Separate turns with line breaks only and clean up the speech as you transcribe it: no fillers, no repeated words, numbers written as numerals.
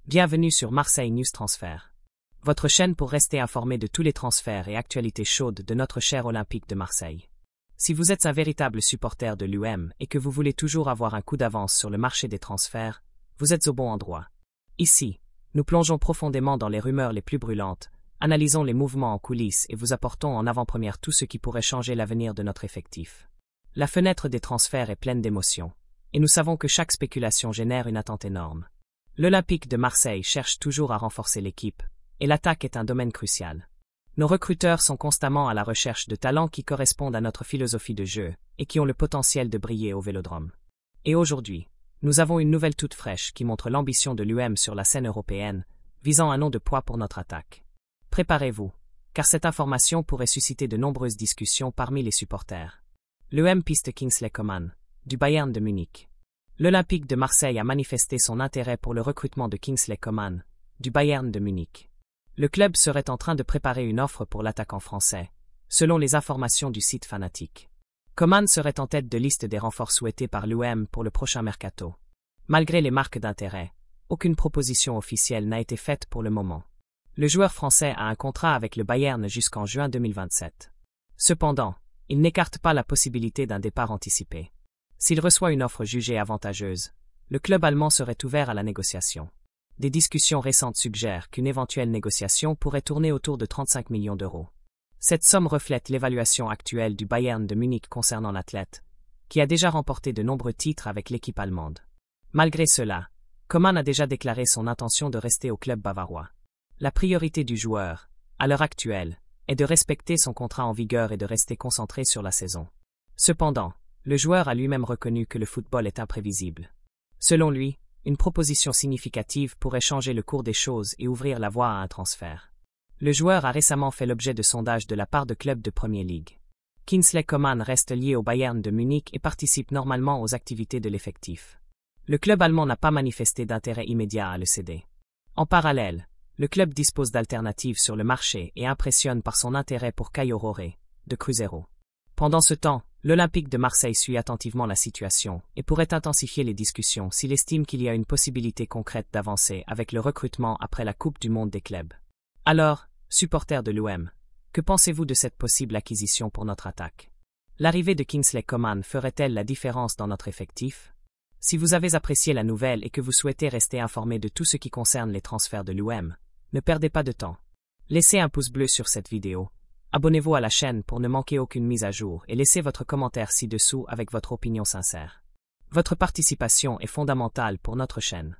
Bienvenue sur Marseille News Transfert. Votre chaîne pour rester informé de tous les transferts et actualités chaudes de notre cher Olympique de Marseille. Si vous êtes un véritable supporter de l'UM et que vous voulez toujours avoir un coup d'avance sur le marché des transferts, vous êtes au bon endroit. Ici, nous plongeons profondément dans les rumeurs les plus brûlantes, analysons les mouvements en coulisses et vous apportons en avant-première tout ce qui pourrait changer l'avenir de notre effectif. La fenêtre des transferts est pleine d'émotions, et nous savons que chaque spéculation génère une attente énorme. L'Olympique de Marseille cherche toujours à renforcer l'équipe, et l'attaque est un domaine crucial. Nos recruteurs sont constamment à la recherche de talents qui correspondent à notre philosophie de jeu et qui ont le potentiel de briller au Vélodrome. Et aujourd'hui, nous avons une nouvelle toute fraîche qui montre l'ambition de l'UM sur la scène européenne, visant un nom de poids pour notre attaque. Préparez-vous, car cette information pourrait susciter de nombreuses discussions parmi les supporters. L'UM piste Kingsley Coman, du Bayern de Munich. L'Olympique de Marseille a manifesté son intérêt pour le recrutement de Kingsley Coman, du Bayern de Munich. Le club serait en train de préparer une offre pour l'attaquant français, selon les informations du site Fanatic. Coman serait en tête de liste des renforts souhaités par l'UM pour le prochain mercato. Malgré les marques d'intérêt, aucune proposition officielle n'a été faite pour le moment. Le joueur français a un contrat avec le Bayern jusqu'en juin 2027. Cependant, il n'écarte pas la possibilité d'un départ anticipé. S'il reçoit une offre jugée avantageuse, le club allemand serait ouvert à la négociation. Des discussions récentes suggèrent qu'une éventuelle négociation pourrait tourner autour de 35 millions d'euros. Cette somme reflète l'évaluation actuelle du Bayern de Munich concernant l'athlète, qui a déjà remporté de nombreux titres avec l'équipe allemande. Malgré cela, Coman a déjà déclaré son intention de rester au club bavarois. La priorité du joueur, à l'heure actuelle, est de respecter son contrat en vigueur et de rester concentré sur la saison. Cependant, le joueur a lui-même reconnu que le football est imprévisible. Selon lui, une proposition significative pourrait changer le cours des choses et ouvrir la voie à un transfert. Le joueur a récemment fait l'objet de sondages de la part de clubs de Premier League. Kingsley Coman reste lié au Bayern de Munich et participe normalement aux activités de l'effectif. Le club allemand n'a pas manifesté d'intérêt immédiat à le céder. En parallèle, le club dispose d'alternatives sur le marché et impressionne par son intérêt pour Caio Roré, de Cruzeiro. Pendant ce temps, l'Olympique de Marseille suit attentivement la situation et pourrait intensifier les discussions s'il estime qu'il y a une possibilité concrète d'avancer avec le recrutement après la Coupe du Monde des clubs. Alors, supporters de l'UM, que pensez-vous de cette possible acquisition pour notre attaque? L'arrivée de Kingsley Coman ferait-elle la différence dans notre effectif? Si vous avez apprécié la nouvelle et que vous souhaitez rester informé de tout ce qui concerne les transferts de l'UM, ne perdez pas de temps. Laissez un pouce bleu sur cette vidéo. Abonnez-vous à la chaîne pour ne manquer aucune mise à jour et laissez votre commentaire ci-dessous avec votre opinion sincère. Votre participation est fondamentale pour notre chaîne.